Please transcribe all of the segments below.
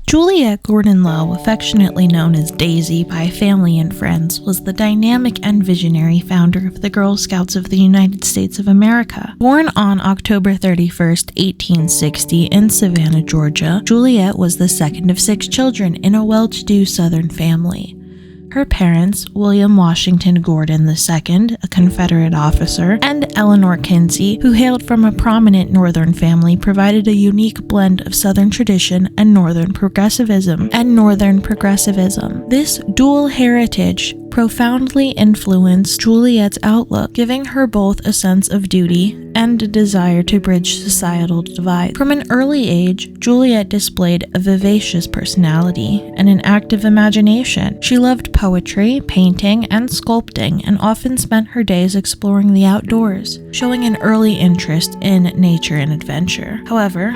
Juliette Gordon Low, affectionately known as Daisy by family and friends, was the dynamic and visionary founder of the Girl Scouts of the United States of America. Born on October 31st, 1860 in Savannah, Georgia, Juliette was the second of 6 children in a well-to-do Southern family. Her parents, William Washington Gordon II, a Confederate officer, and Eleanor Kinsey, who hailed from a prominent Northern family, provided a unique blend of Southern tradition and Northern progressivism. This dual heritage profoundly influenced Juliette's outlook, giving her both a sense of duty and a desire to bridge societal divides. From an early age, Juliette displayed a vivacious personality and an active imagination. She loved poetry, painting, and sculpting, and often spent her days exploring the outdoors, showing an early interest in nature and adventure. However,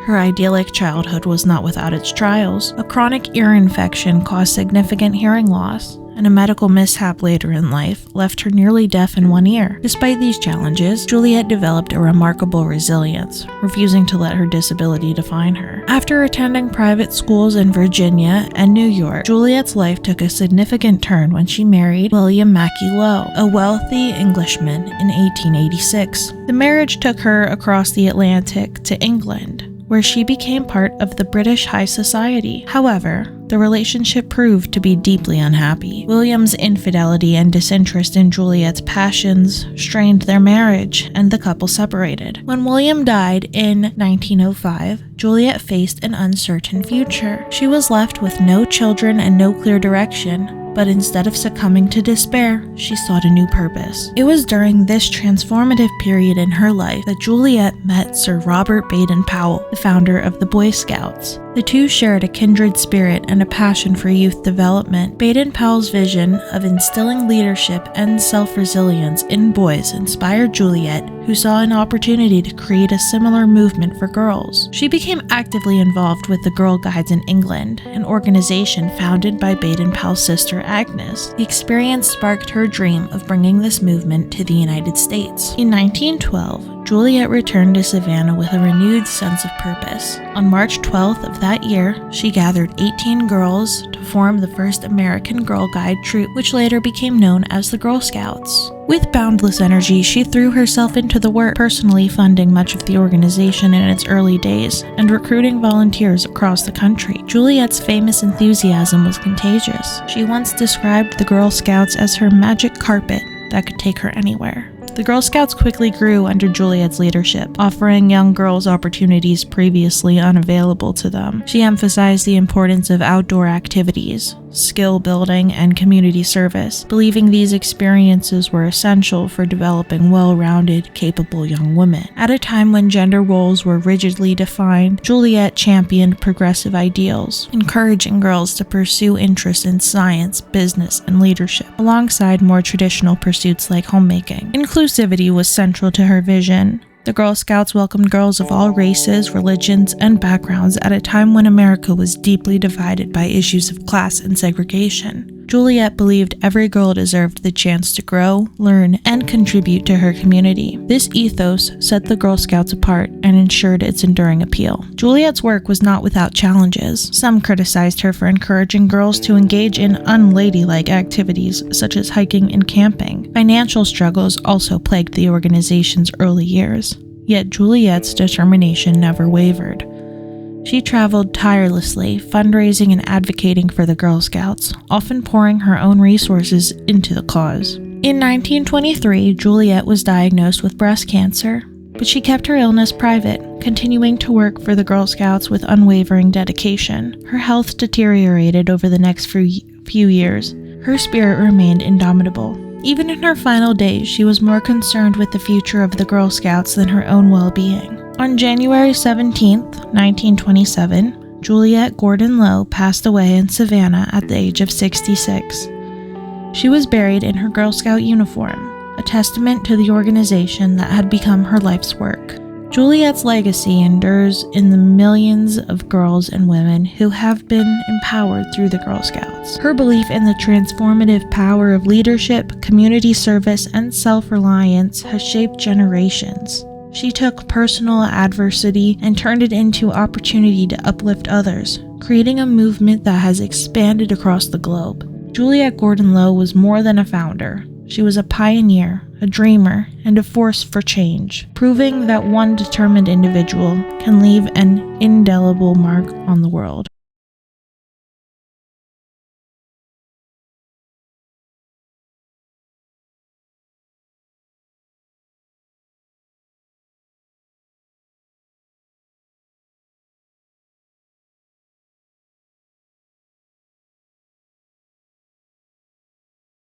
her idyllic childhood was not without its trials. A chronic ear infection caused significant hearing loss, and a medical mishap later in life left her nearly deaf in one ear. Despite these challenges, Juliette developed a remarkable resilience, refusing to let her disability define her. After attending private schools in Virginia and New York, Juliette's life took a significant turn when she married William Mackey Low, a wealthy Englishman, in 1886. The marriage took her across the Atlantic to England, where she became part of the British high society. However, the relationship proved to be deeply unhappy. William's infidelity and disinterest in Juliette's passions strained their marriage, and the couple separated. When William died in 1905, Juliette faced an uncertain future. She was left with no children and no clear direction, but instead of succumbing to despair, she sought a new purpose. It was during this transformative period in her life that Juliette met Sir Robert Baden-Powell, the founder of the Boy Scouts. The two shared a kindred spirit and a passion for youth development. Baden-Powell's vision of instilling leadership and self-resilience in boys inspired Juliette, who saw an opportunity to create a similar movement for girls. She became actively involved with the Girl Guides in England, an organization founded by Baden-Powell's sister Agnes. The experience sparked her dream of bringing this movement to the United States. In 1912, Juliette returned to Savannah with a renewed sense of purpose. On March 12th of that year, she gathered 18 girls to form the first American Girl Guide troop, which later became known as the Girl Scouts. With boundless energy, she threw herself into the work, personally funding much of the organization in its early days and recruiting volunteers across the country. Juliette's famous enthusiasm was contagious. She once described the Girl Scouts as her magic carpet that could take her anywhere. The Girl Scouts quickly grew under Juliette's leadership, offering young girls opportunities previously unavailable to them. She emphasized the importance of outdoor activities, skill building, and community service, believing these experiences were essential for developing well-rounded, capable young women. At a time when gender roles were rigidly defined, Juliette championed progressive ideals, encouraging girls to pursue interests in science, business, and leadership, alongside more traditional pursuits like homemaking. Inclusivity was central to her vision. The Girl Scouts welcomed girls of all races, religions, and backgrounds at a time when America was deeply divided by issues of class and segregation. Juliette believed every girl deserved the chance to grow, learn, and contribute to her community. This ethos set the Girl Scouts apart and ensured its enduring appeal. Juliette's work was not without challenges. Some criticized her for encouraging girls to engage in unladylike activities such as hiking and camping. Financial struggles also plagued the organization's early years. Yet Juliette's determination never wavered. She traveled tirelessly, fundraising and advocating for the Girl Scouts, often pouring her own resources into the cause. In 1923, Juliette was diagnosed with breast cancer, but she kept her illness private, continuing to work for the Girl Scouts with unwavering dedication. Her health deteriorated over the next few years. Her spirit remained indomitable. Even in her final days, she was more concerned with the future of the Girl Scouts than her own well-being. On January 17, 1927, Juliette Gordon Low passed away in Savannah at the age of 66. She was buried in her Girl Scout uniform, a testament to the organization that had become her life's work. Juliette's legacy endures in the millions of girls and women who have been empowered through the Girl Scouts. Her belief in the transformative power of leadership, community service, and self-reliance has shaped generations. She took personal adversity and turned it into opportunity to uplift others, creating a movement that has expanded across the globe. Juliette Gordon Low was more than a founder. She was a pioneer, a dreamer, and a force for change, proving that one determined individual can leave an indelible mark on the world.